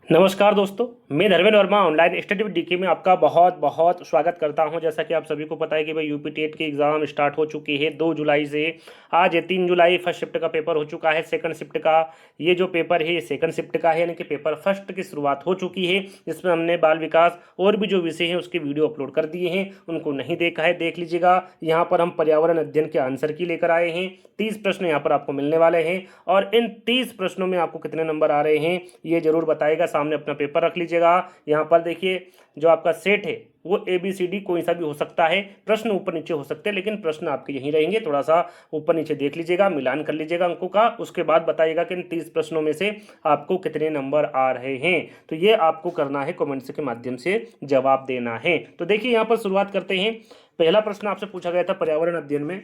नमस्कार दोस्तों, मैं Dharmendra Verma online study with DK में आपका बहुत बहुत स्वागत करता हूं। जैसा कि आप सभी को पता है कि भाई यूपी टेट के एग्ज़ाम स्टार्ट हो चुकी है 2 जुलाई से। आज है 3 जुलाई, फर्स्ट शिफ्ट का पेपर हो चुका है। सेकंड शिफ्ट का ये जो पेपर है ये सेकंड शिफ्ट का है, यानी कि पेपर फर्स्ट की शुरुआत हो चुकी है। जिसमें हमने बाल विकास और भी जो विषय हैं उसके वीडियो अपलोड कर दिए हैं, उनको नहीं देखा है देख लीजिएगा। यहाँ पर हम पर्यावरण अध्ययन के आंसर की लेकर आए हैं। 30 प्रश्न यहाँ पर आपको मिलने वाले हैं और इन 30 प्रश्नों में आपको कितने नंबर आ रहे हैं ये जरूर बताएगा। सामने अपना पेपर रख लीजिएगा। यहाँ पर देखिए जो आपका सेट है वो ABCD कोई सा भी हो सकता है। प्रश्न ऊपर नीचे हो सकते हैं लेकिन प्रश्न आपके यहीं रहेंगे। थोड़ा सा ऊपर नीचे देख लीजिएगा, मिलान कर लीजिएगा अंकों का। उसके बाद बताइएगा कि इन 30 प्रश्नों में से आपको कितने नंबर आ रहे हैं। तो ये आपको करना है, कमेंट्स के माध्यम से जवाब देना है। तो देखिए यहाँ पर शुरुआत करते हैं। पहला प्रश्न आपसे पूछा गया था पर्यावरण अध्ययन में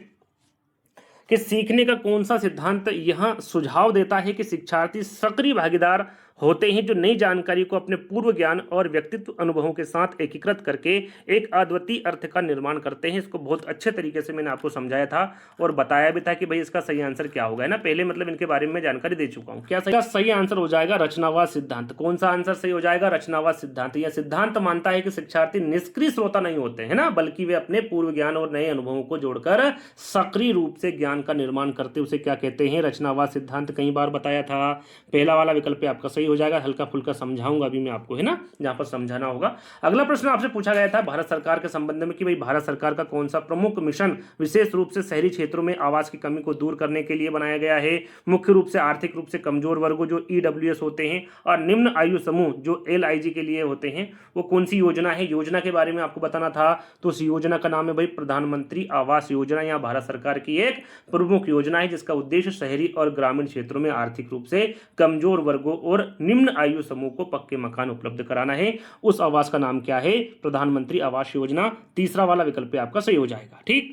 कि सीखने का कौन सा सिद्धांत यह सुझाव देता है कि शिक्षार्थी सक्रिय भागीदार होते हैं जो नई जानकारी को अपने पूर्व ज्ञान और व्यक्तित्व अनुभवों के साथ एकीकृत करके एक अद्वितीय अर्थ का निर्माण करते हैं। इसको बहुत अच्छे तरीके से मैंने आपको समझाया था और बताया भी था कि भाई इसका सही आंसर क्या होगा, है ना। पहले मतलब इनके बारे में जानकारी दे चुका हूं। क्या सही आंसर हो जाएगा? रचनावाद सिद्धांत। कौन सा आंसर सही हो जाएगा? रचनावाद सिद्धांत। यह सिद्धांत मानता है कि शिक्षार्थी निष्क्रिय श्रोता नहीं होते हैं ना, बल्कि वे अपने पूर्व ज्ञान और नए अनुभवों को जोड़कर सक्रिय रूप से ज्ञान का निर्माण करते उसे क्या कहते हैं? रचनावाद सिद्धांत। कई बार बताया था। पहला वाला विकल्प आपका सही हो जाएगा। हल्का फुल्का समझाऊंगा अभी मैं आपको, है ना, जहां पर समझाना होगा। अगला प्रश्न आपसे पूछा गया था भारत सरकार के संबंध में कि भाई भारत सरकार का कौन सा प्रमुख मिशन विशेष रूप से शहरी क्षेत्रों में आवास की कमी को दूर करने के लिए बनाया गया है। मुख्य रूप से आर्थिक रूप से कमजोर वर्गों जो EWS होते हैं और निम्न आयु समूह जो LIG के लिए होते हैं, वो कौन सी योजना है? योजना के बारे में आपको बताना था। तो उस योजना का नाम है भाई प्रधानमंत्री आवास योजना। यह भारत सरकार की एक प्रमुख योजना है जिसका उद्देश्य शहरी और ग्रामीण क्षेत्रों में आर्थिक रूप से कमजोर वर्गों और निम्न आयु समूह को पक्के मकान उपलब्ध कराना है। उस आवास का नाम क्या है? प्रधानमंत्री आवास योजना। तीसरा वाला विकल्प आपका सही हो जाएगा। ठीक।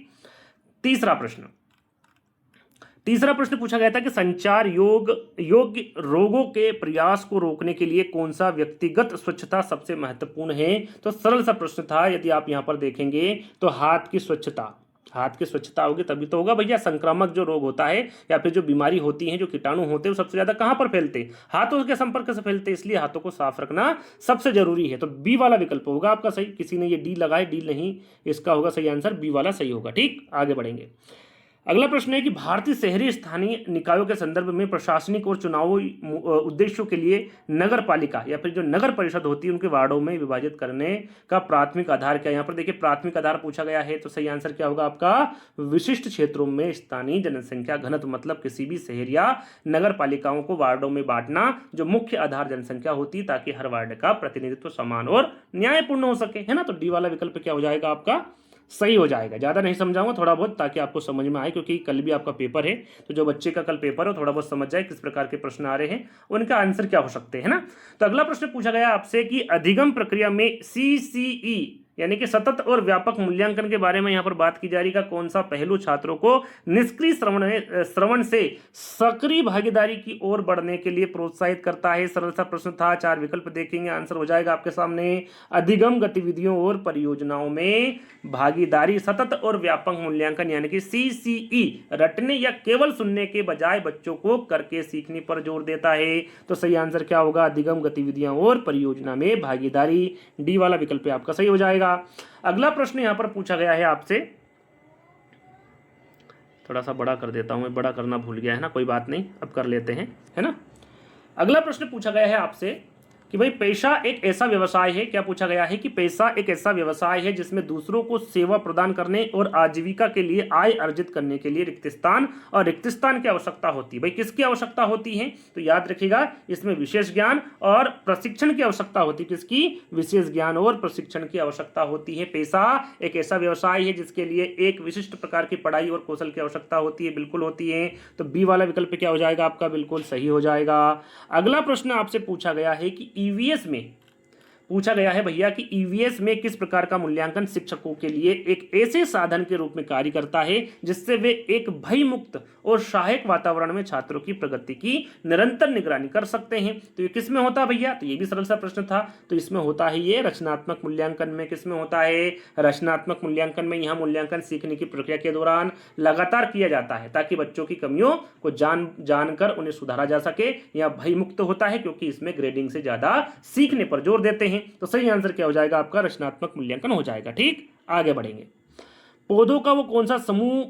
तीसरा प्रश्न पूछा गया था कि संचार योग्य रोगों के प्रयास को रोकने के लिए कौन सा व्यक्तिगत स्वच्छता सबसे महत्वपूर्ण है? तो सरल सा प्रश्न था। यदि आप यहां पर देखेंगे तो हाथ की स्वच्छता होगी तभी तो होगा भैया। संक्रामक जो रोग होता है या फिर जो बीमारी होती है, जो कीटाणु होते हैं, वो सबसे ज्यादा कहां पर फैलते हैं? हाथों के संपर्क से फैलते हैं। इसलिए हाथों को साफ रखना सबसे जरूरी है। तो बी वाला विकल्प होगा आपका सही। किसी ने ये डी लगाए, डी नहीं, इसका होगा सही आंसर बी वाला सही होगा। ठीक, आगे बढ़ेंगे। अगला प्रश्न है कि भारतीय शहरी स्थानीय निकायों के संदर्भ में प्रशासनिक और चुनावी उद्देश्यों के लिए नगर पालिका या फिर जो नगर परिषद होती है उनके वार्डों में विभाजित करने का प्राथमिक आधार क्या है? यहाँ पर देखिए प्राथमिक आधार पूछा गया है, तो सही आंसर क्या होगा आपका? विशिष्ट क्षेत्रों में स्थानीय जनसंख्या घनत्व। मतलब किसी भी शहर या नगर पालिकाओं को वार्डों में बांटना जो मुख्य आधार जनसंख्या होती है, ताकि हर वार्ड का प्रतिनिधित्व समान और न्यायपूर्ण हो सके, है ना। तो डी वाला विकल्प क्या हो जाएगा आपका? सही हो जाएगा। ज़्यादा नहीं समझाऊंगा, थोड़ा बहुत, ताकि आपको समझ में आए, क्योंकि कल भी आपका पेपर है। तो जो बच्चे का कल पेपर हो थोड़ा बहुत समझ जाए किस प्रकार के प्रश्न आ रहे हैं, उनका आंसर क्या हो सकते हैं, ना। तो अगला प्रश्न पूछा गया आपसे कि अधिगम प्रक्रिया में CCE यानी कि सतत और व्यापक मूल्यांकन के बारे में यहाँ पर बात की जा रही है। कौन सा पहलू छात्रों को निष्क्रिय श्रवण से सक्रिय भागीदारी की ओर बढ़ने के लिए प्रोत्साहित करता है? सरल सा प्रश्न था। 4 विकल्प देखेंगे, आंसर हो जाएगा आपके सामने। अधिगम गतिविधियों और परियोजनाओं में भागीदारी सतत और व्यापक मूल्यांकन यानी कि CCE रटने या केवल सुनने के बजाय बच्चों को करके सीखने पर जोर देता है। तो सही आंसर क्या होगा? अधिगम गतिविधियां और परियोजना में भागीदारी। डी वाला विकल्प आपका सही हो जाएगा। अगला प्रश्न यहां पर पूछा गया है आपसे, थोड़ा सा बड़ा कर देता हूं, मैं बड़ा करना भूल गया है ना, कोई बात नहीं, अब कर लेते हैं, है ना। अगला प्रश्न पूछा गया है आपसे कि भाई पैसा एक ऐसा व्यवसाय है। क्या पूछा गया है? कि पैसा एक ऐसा व्यवसाय है जिसमें दूसरों को सेवा प्रदान करने और आजीविका के लिए आय अर्जित करने के लिए रिक्त स्थान की आवश्यकता होती है। भाई किसकी आवश्यकता होती है? तो याद रखिएगा, इसमें विशेष ज्ञान और प्रशिक्षण की आवश्यकता होती है। किसकी? विशेष ज्ञान और प्रशिक्षण की आवश्यकता होती है। पैसा एक ऐसा व्यवसाय है जिसके लिए एक विशिष्ट प्रकार की पढ़ाई और कौशल की आवश्यकता होती है। बिल्कुल होती है। तो बी वाला विकल्प क्या हो जाएगा आपका? बिल्कुल सही हो जाएगा। अगला प्रश्न आपसे पूछा गया है कि EVS में पूछा गया है भैया कि ईवीएस में किस प्रकार का मूल्यांकन शिक्षकों के लिए एक ऐसे साधन के रूप में कार्य करता है जिससे वे एक भयमुक्त और सहायक वातावरण में छात्रों की प्रगति की निरंतर निगरानी कर सकते हैं। तो ये किस में होता है भैया? तो ये भी सरल सा प्रश्न था। तो इसमें होता है ये रचनात्मक मूल्यांकन में। किस में होता है? रचनात्मक मूल्यांकन में। यहाँ मूल्यांकन सीखने की प्रक्रिया के दौरान लगातार किया जाता है ताकि बच्चों की कमियों को जानकर उन्हें सुधारा जा सके। यह भयमुक्त होता है क्योंकि इसमें ग्रेडिंग से ज्यादा सीखने पर जोर देते हैं। तो सही आंसर क्या हो जाएगा आपका? रचनात्मक मूल्यांकन हो जाएगा। ठीक, आगे बढ़ेंगे। पौधों का वो कौन सा समूह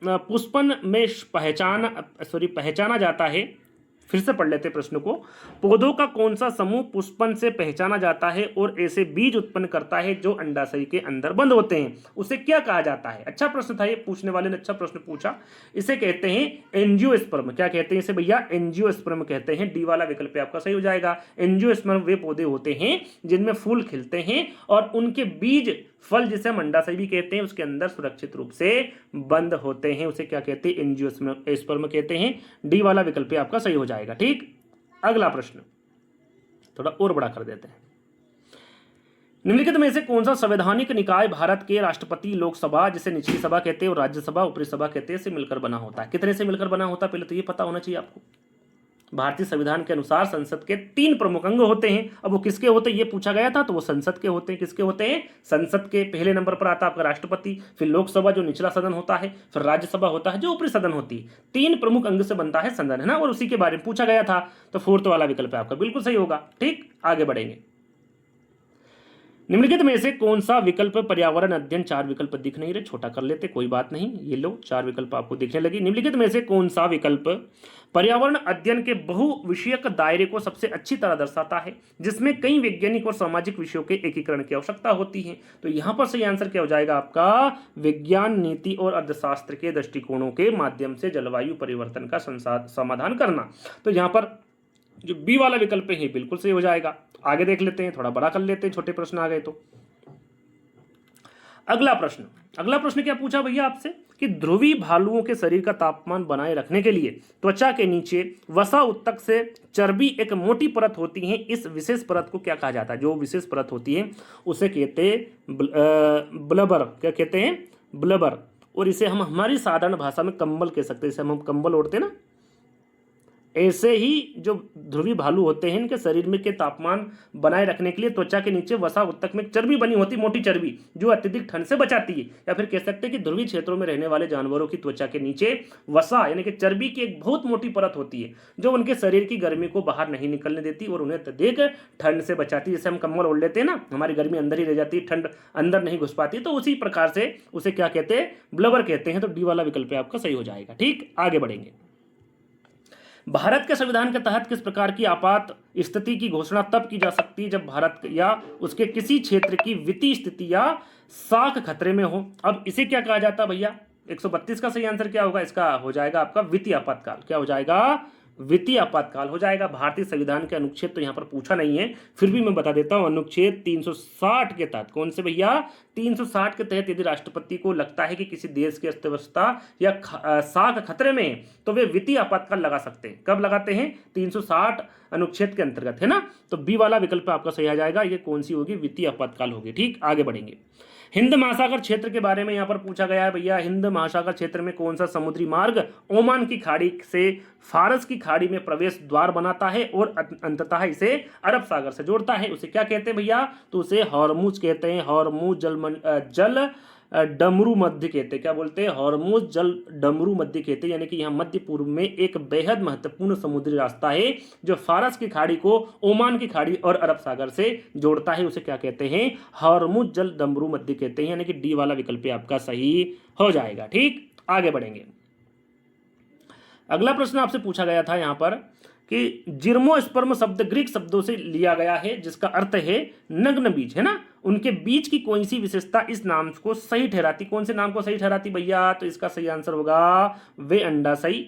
पुष्पन में पहचाना जाता है? फिर से पढ़ लेते प्रश्न को। पौधों का कौन सा समूह पुष्पन से पहचाना जाता है और ऐसे बीज उत्पन्न करता है जो अंडाशय के अंदर बंद होते हैं? उसे क्या कहा जाता है? अच्छा प्रश्न था ये, पूछने वाले ने अच्छा प्रश्न पूछा। इसे कहते हैं एंजियोस्पर्म। क्या कहते हैं इसे भैया? एंजियोस्पर्म कहते हैं। डी वाला विकल्प आपका सही हो जाएगा। एंजियोस्पर्म वे पौधे होते हैं जिनमें फूल खिलते हैं और उनके बीज फल, जिसे हम अंडाशय भी कहते हैं, उसके अंदर सुरक्षित रूप से बंद होते हैं। उसे क्या कहते हैं? एंजियोस्पर्म कहते हैं। डी वाला विकल्प आपका सही हो जाएगा। ठीक, अगला प्रश्न थोड़ा और बड़ा कर देते हैं। निम्नलिखित में से कौन सा संवैधानिक निकाय भारत के राष्ट्रपति, लोकसभा जिसे निचली सभा कहते हैं और राज्यसभा ऊपरी सभा कहते हैं से मिलकर बना होता है? कितने से मिलकर बना होता है पहले तो ये पता होना चाहिए आपको। भारतीय संविधान के अनुसार संसद के 3 प्रमुख अंग होते हैं। अब वो किसके होते हैं ये पूछा गया था, तो वो संसद के होते हैं। किसके होते हैं? संसद के। पहले नंबर पर आता है आपका राष्ट्रपति, फिर लोकसभा जो निचला सदन होता है, फिर राज्यसभा होता है जो ऊपरी सदन होती है। 3 प्रमुख अंग से बनता है सदन, है ना, और उसी के बारे में पूछा गया था। तो 4th वाला विकल्प आपका बिल्कुल सही होगा। ठीक, आगे बढ़ेंगे। निम्नलिखित में से कौन सा विकल्प पर्यावरण अध्ययन? 4 विकल्प दिख नहीं रहे, छोटा कर लेते, कोई बात नहीं। ये लो 4 विकल्प आपको दिखने लगी। निम्नलिखित में से कौन सा विकल्प पर्यावरण अध्ययन के बहुविषयक दायरे को सबसे अच्छी तरह दर्शाता है जिसमें कई वैज्ञानिक और सामाजिक विषयों के एकीकरण की आवश्यकता होती है? तो यहां पर सही आंसर क्या हो जाएगा आपका? विज्ञान, नीति और अर्थशास्त्र के दृष्टिकोणों के माध्यम से जलवायु परिवर्तन का समाधान करना। तो यहां पर जो बी वाला विकल्प है बिल्कुल सही हो जाएगा। आगे देख लेते हैं, थोड़ा बड़ा कर लेते हैं, छोटे प्रश्न आ गए तो। अगला प्रश्न क्या पूछा भैया आपसे कि ध्रुवी भालुओं के शरीर का तापमान बनाए रखने के लिए त्वचा के नीचे वसा उत्तक से चर्बी एक मोटी परत होती है। इस विशेष परत को क्या कहा जाता है? जो विशेष परत होती है उसे कहते हैं ब्लबर। क्या कहते हैं? ब्लबर। और इसे हम हमारी साधारण भाषा में कंबल कह सकते हैं। इसे हम कंबल ओढ़ते हैं ना, ऐसे ही जो ध्रुवी भालू होते हैं इनके शरीर में के तापमान बनाए रखने के लिए त्वचा के नीचे वसा उत्तक में चर्बी बनी होती, मोटी चर्बी, जो अत्यधिक ठंड से बचाती है। या फिर कह सकते हैं कि ध्रुवी क्षेत्रों में रहने वाले जानवरों की त्वचा के नीचे वसा यानी कि चर्बी की एक बहुत मोटी परत होती है जो उनके शरीर की गर्मी को बाहर नहीं निकलने देती और उन्हें अत्यधिक ठंड से बचाती है। जैसे हम कम्बल ओढ़ लेते हैं ना, हमारी गर्मी अंदर ही रह जाती है, ठंड अंदर नहीं घुस पाती, तो उसी प्रकार से उसे क्या कहते हैं? ब्लबर कहते हैं। तो डी वाला विकल्प आपका सही हो जाएगा। ठीक, आगे बढ़ेंगे। भारत के संविधान के तहत किस प्रकार की आपात स्थिति की घोषणा तब की जा सकती है जब भारत या उसके किसी क्षेत्र की वित्तीय स्थिति या साख खतरे में हो? अब इसे क्या कहा जाता है भैया? 132 का सही आंसर क्या होगा? इसका हो जाएगा आपका वित्तीय आपातकाल। क्या हो जाएगा? वित्तीय आपातकाल हो जाएगा। भारतीय संविधान के अनुच्छेद तो यहाँ पर पूछा नहीं है, फिर भी मैं बता देता हूँ। अनुच्छेद 360 के तहत, कौन से भैया? 360 के तहत यदि राष्ट्रपति को लगता है कि किसी देश की अर्थव्यवस्था या साख खतरे में है तो वे वित्तीय आपातकाल लगा सकते हैं। कब लगाते हैं? 360 अनुच्छेद के अंतर्गत, है ना। तो बी वाला विकल्प आपका सही आ जाएगा। ये कौन सी होगी? वित्तीय आपातकाल होगी। ठीक, आगे बढ़ेंगे। हिंद महासागर क्षेत्र के बारे में यहां पर पूछा गया है भैया। हिंद महासागर क्षेत्र में कौन सा समुद्री मार्ग ओमान की खाड़ी से फारस की खाड़ी में प्रवेश द्वार बनाता है और अंततः इसे अरब सागर से जोड़ता है? उसे क्या कहते हैं भैया? तो उसे हॉर्मुज कहते हैं। हॉर्मुज जल डमरू मध्य कहते हैं। क्या बोलते हैं? हॉर्मुज जल डमरू मध्य कहते हैं। यानी कि यहाँ मध्य पूर्व में एक बेहद महत्वपूर्ण समुद्री रास्ता है जो फारस की खाड़ी को ओमान की खाड़ी और अरब सागर से जोड़ता है। उसे क्या कहते हैं? हॉर्मुज जल डमरू मध्य कहते हैं। यानी कि डी वाला विकल्प आपका सही हो जाएगा। ठीक, आगे बढ़ेंगे। अगला प्रश्न आपसे पूछा गया था यहाँ पर कि जिर्मोस्पर्म शब्द ग्रीक शब्दों से लिया गया है जिसका अर्थ है नग्न बीज, है ना। उनके बीज की कौन सी विशेषता इस नाम को सही ठहराती? कौन से नाम को सही ठहराती भैया? तो इसका सही आंसर होगा वे अंडाशयी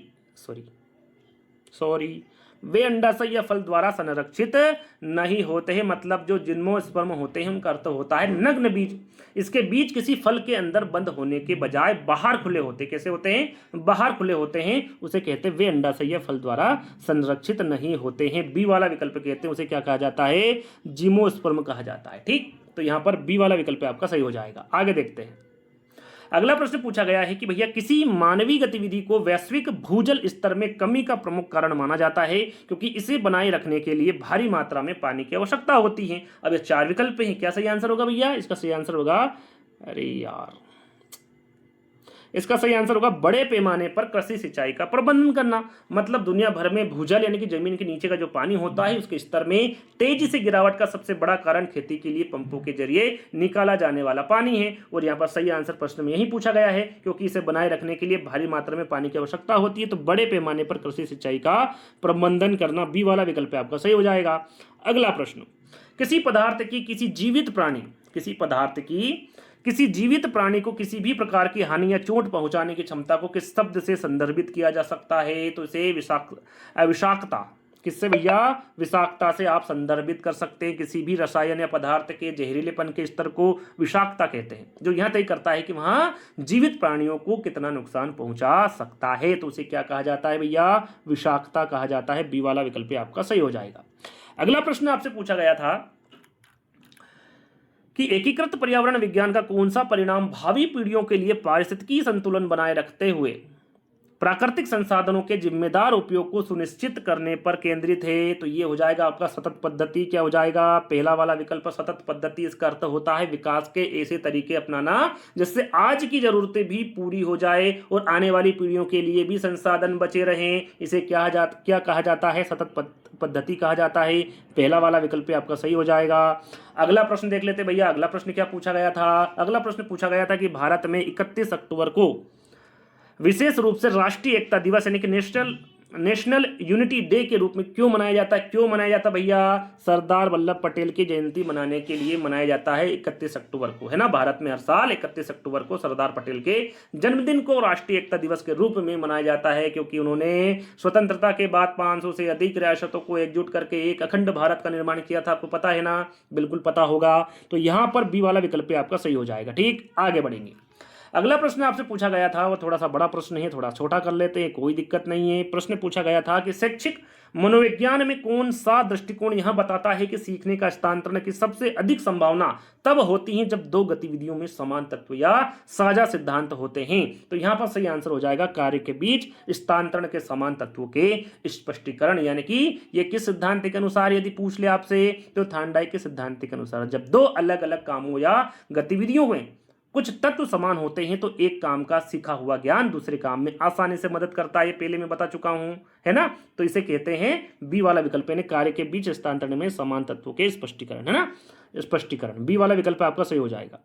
वे अंडाशय या फल द्वारा संरक्षित नहीं होते हैं। मतलब जो जिम्नोस्पर्म होते हैं उनका अर्थ होता है नग्न बीज। इसके बीज किसी फल के अंदर बंद होने के बजाय बाहर खुले होते हैं। कैसे होते हैं? बाहर खुले होते हैं। उसे कहते हैं वे अंडाशय या फल द्वारा संरक्षित नहीं होते हैं। बी वाला विकल्प कहते हैं, उसे क्या कहा जाता है? जिम्नोस्पर्म कहा जाता है। ठीक, तो यहां पर बी वाला विकल्प आपका सही हो जाएगा। आगे देखते हैं। अगला प्रश्न पूछा गया है कि भैया किसी मानवीय गतिविधि को वैश्विक भूजल स्तर में कमी का प्रमुख कारण माना जाता है क्योंकि इसे बनाए रखने के लिए भारी मात्रा में पानी की आवश्यकता होती है। अब ये 4 विकल्प हैं, क्या सही आंसर होगा भैया? इसका सही आंसर होगा, अरे यार, इसका सही आंसर होगा बड़े पैमाने पर कृषि सिंचाई का प्रबंधन करना। मतलब दुनिया भर में भूजल यानी कि जमीन के नीचे का जो पानी होता है उसके स्तर में तेजी से गिरावट का सबसे बड़ा कारण खेती के लिए पंपों के जरिए निकाला जाने वाला पानी है। और यहाँ पर सही आंसर प्रश्न में यही पूछा गया है, क्योंकि इसे बनाए रखने के लिए भारी मात्रा में पानी की आवश्यकता होती है। तो बड़े पैमाने पर कृषि सिंचाई का प्रबंधन करना, बी वाला विकल्प आपका सही हो जाएगा। अगला प्रश्न, किसी पदार्थ की किसी जीवित प्राणी को किसी भी प्रकार की हानि या चोट पहुंचाने की क्षमता को किस शब्द से संदर्भित किया जा सकता है? तो इसे विषाक्तता, किससे भैया? विषाक्तता से आप संदर्भित कर सकते हैं। किसी भी रसायन या पदार्थ के जहरीलेपन के स्तर को विषाक्तता कहते हैं, जो यह तय करता है कि वहां जीवित प्राणियों को कितना नुकसान पहुंचा सकता है। तो उसे क्या कहा जाता है भैया? विषाक्तता कहा जाता है। बी वाला विकल्प आपका सही हो जाएगा। अगला प्रश्न आपसे पूछा गया था कि एकीकृत पर्यावरण विज्ञान का कौन सा परिणाम भावी पीढ़ियों के लिए पारिस्थितिकी संतुलन बनाए रखते हुए प्राकृतिक संसाधनों के जिम्मेदार उपयोग को सुनिश्चित करने पर केंद्रित है? तो ये हो जाएगा आपका सतत पद्धति। क्या हो जाएगा? पहला वाला विकल्प सतत पद्धति। इसका अर्थ होता है विकास के ऐसे तरीके अपनाना जिससे आज की जरूरतें भी पूरी हो जाए और आने वाली पीढ़ियों के लिए भी संसाधन बचे रहें। इसे क्या कहा जाता है? सतत पद्धति कहा जाता है। पहला वाला विकल्प आपका सही हो जाएगा। अगला प्रश्न देख लेते भैया। अगला प्रश्न क्या पूछा गया था? अगला प्रश्न पूछा गया था कि भारत में 31 अक्टूबर को विशेष रूप से राष्ट्रीय एकता दिवस यानी कि नेशनल यूनिटी डे के रूप में क्यों मनाया जाता है? क्यों मनाया जाता है भैया? सरदार वल्लभ पटेल की जयंती मनाने के लिए मनाया जाता है 31 अक्टूबर को, है ना। भारत में हर साल 31 अक्टूबर को सरदार पटेल के जन्मदिन को राष्ट्रीय एकता दिवस के रूप में मनाया जाता है, क्योंकि उन्होंने स्वतंत्रता के बाद 500 से अधिक रियासतों को एकजुट करके एक अखंड भारत का निर्माण किया था। आपको पता है ना? बिल्कुल पता होगा। तो यहां पर बी वाला विकल्प आपका सही हो जाएगा। ठीक, आगे बढ़ेंगे। अगला प्रश्न आपसे पूछा गया था, वो थोड़ा सा बड़ा प्रश्न है, थोड़ा छोटा कर लेते हैं, कोई दिक्कत नहीं है। प्रश्न पूछा गया था कि शैक्षिक मनोविज्ञान में कौन सा दृष्टिकोण यह बताता है कि सीखने का हस्तांतरण की सबसे अधिक संभावना तब होती है जब दो गतिविधियों में समान तत्व या साझा सिद्धांत होते हैं? तो यहां पर सही आंसर हो जाएगा कार्य के बीच हस्तांतरण के समान तत्वों के स्पष्टीकरण। यानी कि ये किस सिद्धांत के अनुसार यदि पूछ ले आपसे, तो थार्नडाइक के सिद्धांत के अनुसार जब दो अलग अलग कामों या गतिविधियों में कुछ तत्व समान होते हैं तो एक काम का सीखा हुआ ज्ञान दूसरे काम में आसानी से मदद करता है। ये पहले मैं बता चुका हूं, है ना। तो इसे कहते हैं बी वाला विकल्प, यानी कार्य के बीच हस्तांतरण में समान तत्वों के स्पष्टीकरण, है ना। स्पष्टीकरण, बी वाला विकल्प आपका सही हो जाएगा।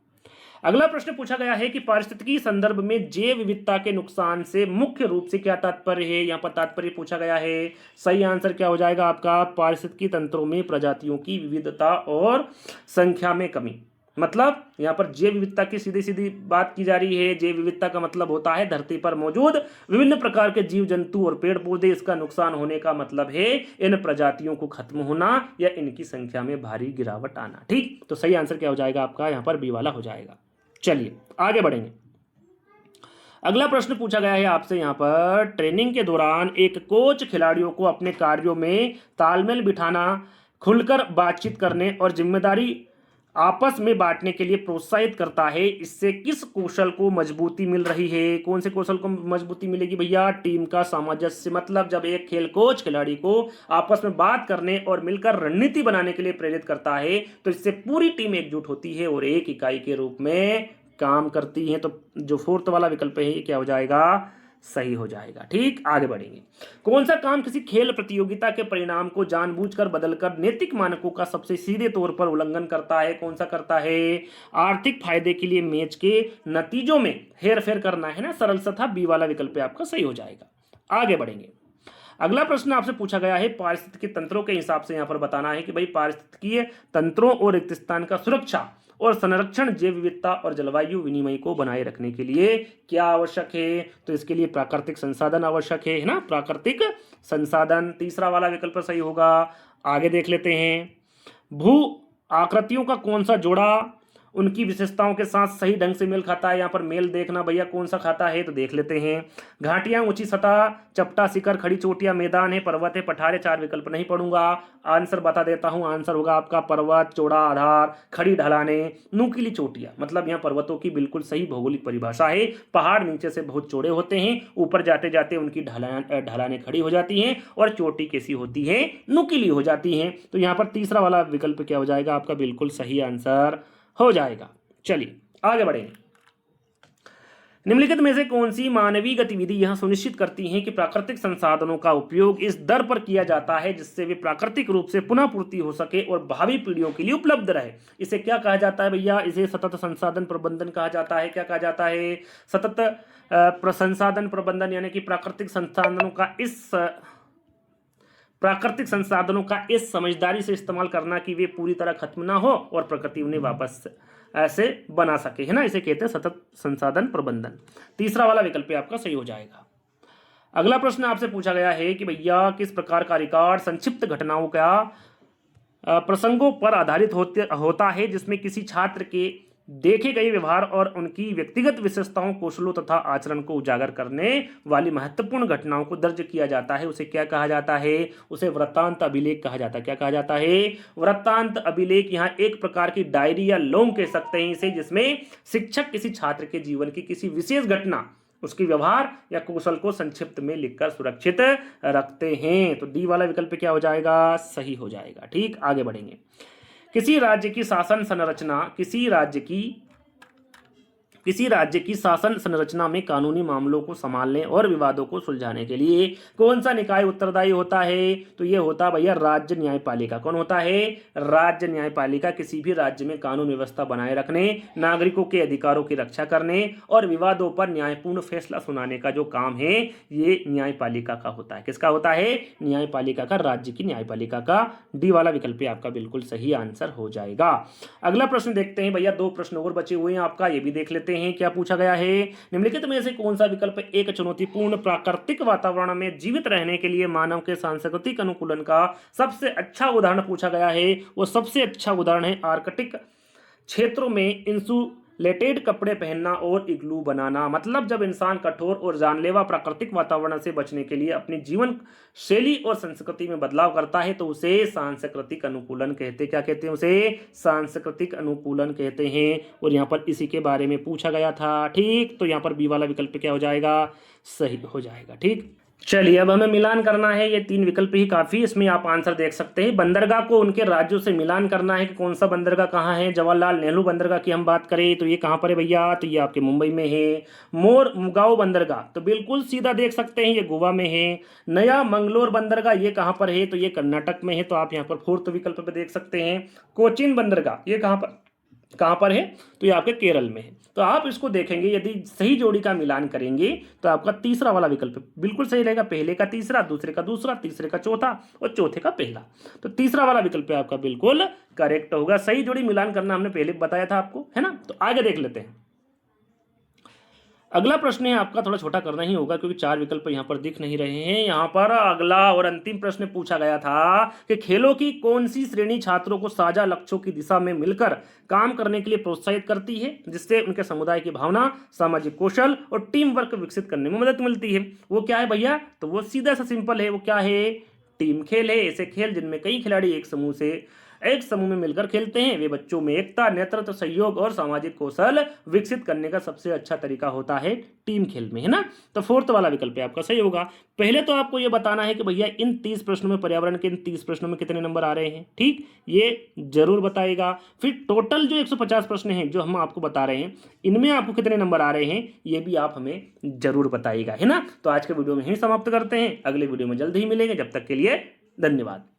अगला प्रश्न पूछा गया है कि पारिस्थितिकी संदर्भ में जैव विविधता के नुकसान से मुख्य रूप से क्या तात्पर्य है? यहाँ पर तात्पर्य पूछा गया है। सही आंसर क्या हो जाएगा आपका? पारिस्थितिकी तंत्रों में प्रजातियों की विविधता और संख्या में कमी। मतलब यहाँ पर जैव विविधता की सीधी सीधी बात की जा रही है। जैव विविधता का मतलब होता है धरती पर मौजूद विभिन्न प्रकार के जीव जंतु और पेड़ पौधे। इसका नुकसान होने का मतलब है इन प्रजातियों को खत्म होना या इनकी संख्या में भारी गिरावट आना। ठीक, तो सही आंसर क्या हो जाएगा आपका? यहाँ पर बी वाला हो जाएगा। चलिए आगे बढ़ेंगे। अगला प्रश्न पूछा गया है आपसे यहाँ पर, ट्रेनिंग के दौरान एक कोच खिलाड़ियों को अपने कार्यों में तालमेल बिठाना, खुलकर बातचीत करने और जिम्मेदारी आपस में बांटने के लिए प्रोत्साहित करता है। इससे किस कौशल को मजबूती मिल रही है? कौन से कौशल को मजबूती मिलेगी भैया? टीम का सामंजस्य। मतलब जब एक खेल कोच खिलाड़ी को आपस में बात करने और मिलकर रणनीति बनाने के लिए प्रेरित करता है तो इससे पूरी टीम एकजुट होती है और एक इकाई के रूप में काम करती है। तो जो फोर्थ वाला विकल्प है क्या हो जाएगा? सही हो जाएगा। ठीक, आगे बढ़ेंगे। कौन सा काम किसी खेल प्रतियोगिता के परिणाम को जानबूझकर बदलकर नैतिक मानकों का सबसे सीधे तौर पर उल्लंघन करता है? कौन सा करता है? आर्थिक फायदे के लिए मैच के नतीजों में हेरफेर करना, है ना। सरल सा था, बी वाला विकल्प आपका सही हो जाएगा। आगे बढ़ेंगे। अगला प्रश्न आपसे पूछा गया है पारिस्थितिकी तंत्रों के हिसाब से यहाँ पर बताना है कि भाई पारिस्थितिकीय तंत्रों और रिक्तस्थान का सुरक्षा और संरक्षण जैव विविधता और जलवायु विनिमय को बनाए रखने के लिए क्या आवश्यक है? तो इसके लिए प्राकृतिक संसाधन आवश्यक है ना, प्राकृतिक संसाधन। तीसरा वाला विकल्प सही होगा। आगे देख लेते हैं। भू आकृतियों का कौन सा जोड़ा उनकी विशेषताओं के साथ सही ढंग से मेल खाता है? यहाँ पर मेल देखना भैया कौन सा खाता है, तो देख लेते हैं। घाटियां, ऊंची सतह, चपटा शिखर, खड़ी चोटियां, मैदान है, पर्वत है, पठारे। चार विकल्प नहीं पढ़ूंगा, आंसर बता देता हूं। आंसर होगा आपका पर्वत, चौड़ा आधार, खड़ी ढलाने, नुकीली चोटियां। मतलब यहाँ पर्वतों की बिल्कुल सही भौगोलिक परिभाषा है। पहाड़ नीचे से बहुत चौड़े होते हैं, ऊपर जाते जाते उनकी ढलानें खड़ी हो जाती हैं और चोटी कैसी होती है, नुकीली हो जाती हैं। तो यहाँ पर तीसरा वाला विकल्प क्या हो जाएगा आपका, बिल्कुल सही आंसर हो जाएगा। चलिए आगे बढ़ेंगे। निम्नलिखित में से कौन सी मानवीय गतिविधि यह सुनिश्चित करती है कि प्राकृतिक संसाधनों का उपयोग इस दर पर किया जाता है जिससे वे प्राकृतिक रूप से पुनः पूर्ति हो सके और भावी पीढ़ियों के लिए उपलब्ध रहे? इसे क्या कहा जाता है भैया? इसे सतत संसाधन प्रबंधन कहा जाता है। क्या कहा जाता है? सतत संसाधन प्रबंधन, यानी कि प्राकृतिक संसाधनों का इस समझदारी से इस्तेमाल करना कि वे पूरी तरह खत्म ना हो और प्रकृति उन्हें वापस ऐसे बना सके, है ना। इसे कहते हैं सतत संसाधन प्रबंधन। तीसरा वाला विकल्प आपका सही हो जाएगा। अगला प्रश्न आपसे पूछा गया है कि भैया किस प्रकार का रिकॉर्ड संक्षिप्त घटनाओं का प्रसंगों पर आधारित होता है जिसमें किसी छात्र के देखे गए व्यवहार और उनकी व्यक्तिगत विशेषताओं, कौशलों तथा आचरण को उजागर करने वाली महत्वपूर्ण घटनाओं को दर्ज किया जाता है? उसे क्या कहा जाता है? उसे वृत्तांत अभिलेख कहा जाता है। क्या कहा जाता है? वृत्तांत अभिलेख। यहाँ एक प्रकार की डायरी या लोंग कह सकते हैं इसे, जिसमें शिक्षक किसी छात्र के जीवन की किसी विशेष घटना, उसकी व्यवहार या कौशल को संक्षिप्त में लिखकर सुरक्षित रखते हैं। तो डी वाला विकल्प क्या हो जाएगा? सही हो जाएगा। ठीक, आगे बढ़ेंगे। किसी राज्य की शासन संरचना शासन संरचना में कानूनी मामलों को संभालने और विवादों को सुलझाने के लिए कौन सा निकाय उत्तरदायी होता है? तो ये होता भैया राज्य न्यायपालिका। कौन होता है? राज्य न्यायपालिका। किसी भी राज्य में कानून व्यवस्था बनाए रखने, नागरिकों के अधिकारों की रक्षा करने और विवादों पर न्यायपूर्ण फैसला सुनाने का जो काम है ये न्यायपालिका का होता है। किसका होता है? न्यायपालिका का, राज्य की न्यायपालिका का। डी वाला विकल्प आपका बिल्कुल सही आंसर हो जाएगा। अगला प्रश्न देखते हैं भैया, दो प्रश्न और बचे हुए हैं आपका, ये भी देख लेते हैं। क्या पूछा गया है? निम्नलिखित में से कौन सा विकल्प एक चुनौतीपूर्ण प्राकृतिक वातावरण में जीवित रहने के लिए मानव के सांस्कृतिक अनुकूलन का सबसे अच्छा उदाहरण पूछा गया है? वो सबसे अच्छा उदाहरण है आर्कटिक क्षेत्रों में इंसुलेटेड कपड़े पहनना और इग्लू बनाना। मतलब जब इंसान कठोर और जानलेवा प्राकृतिक वातावरण से बचने के लिए अपनी जीवन शैली और संस्कृति में बदलाव करता है तो उसे सांस्कृतिक अनुकूलन कहते हैं। क्या कहते हैं? उसे सांस्कृतिक अनुकूलन कहते हैं। और यहाँ पर इसी के बारे में पूछा गया था। ठीक, तो यहाँ पर बी वाला विकल्प क्या हो जाएगा? सही हो जाएगा। ठीक, चलिए अब हमें मिलान करना है। ये तीन विकल्प ही काफी, इसमें आप आंसर देख सकते हैं। बंदरगाह को उनके राज्यों से मिलान करना है कि कौन सा बंदरगाह कहाँ है। जवाहरलाल नेहरू बंदरगाह की हम बात करें तो ये कहाँ पर है भैया? तो ये आपके मुंबई में है। मुगाओ बंदरगाह तो बिल्कुल सीधा देख सकते हैं, ये गोवा में है। नया मंगलोर बंदरगाह ये कहाँ पर है? तो ये कर्नाटक में है। तो आप यहाँ पर फोर्थ विकल्प पे देख सकते हैं। कोचीन बंदरगाह ये कहाँ पर है? तो ये आपके केरल में है। तो आप इसको देखेंगे, यदि सही जोड़ी का मिलान करेंगे तो आपका तीसरा वाला विकल्प बिल्कुल सही रहेगा। पहले का तीसरा, दूसरे का दूसरा, तीसरे का चौथा और चौथे का पहला। तो तीसरा वाला विकल्प आपका बिल्कुल करेक्ट होगा। सही जोड़ी मिलान करना हमने पहले बताया था आपको, है ना। तो आगे देख लेते हैं। अगला प्रश्न है आपका, थोड़ा छोटा करना ही होगा क्योंकि चार विकल्प यहाँ पर दिख नहीं रहे हैं। यहाँ पर अगला और अंतिम प्रश्न पूछा गया था कि खेलों की कौन सी श्रेणी छात्रों को साझा लक्ष्यों की दिशा में मिलकर काम करने के लिए प्रोत्साहित करती है जिससे उनके समुदाय की भावना, सामाजिक कौशल और टीम वर्क विकसित करने में मदद मिलती है? वो क्या है भैया? तो वो सीधा सा सिंपल है। वो क्या है? टीम खेल है। ऐसे खेल जिनमें कई खिलाड़ी एक समूह में मिलकर खेलते हैं, वे बच्चों में एकता, नेतृत्व, सहयोग और सामाजिक कौशल विकसित करने का सबसे अच्छा तरीका होता है टीम खेल में, है ना। तो फोर्थ वाला विकल्प आपका सही होगा। पहले तो आपको यह बताना है कि भैया इन 30 प्रश्नों में, पर्यावरण के इन 30 प्रश्नों में कितने नंबर आ रहे हैं। ठीक, ये जरूर बताएगा। फिर टोटल जो 150 प्रश्न हैं जो हम आपको बता रहे हैं, इनमें आपको कितने नंबर आ रहे हैं ये भी आप हमें जरूर बताइएगा, है ना। तो आज के वीडियो में ही समाप्त करते हैं, अगले वीडियो में जल्द ही मिलेंगे। जब तक के लिए धन्यवाद।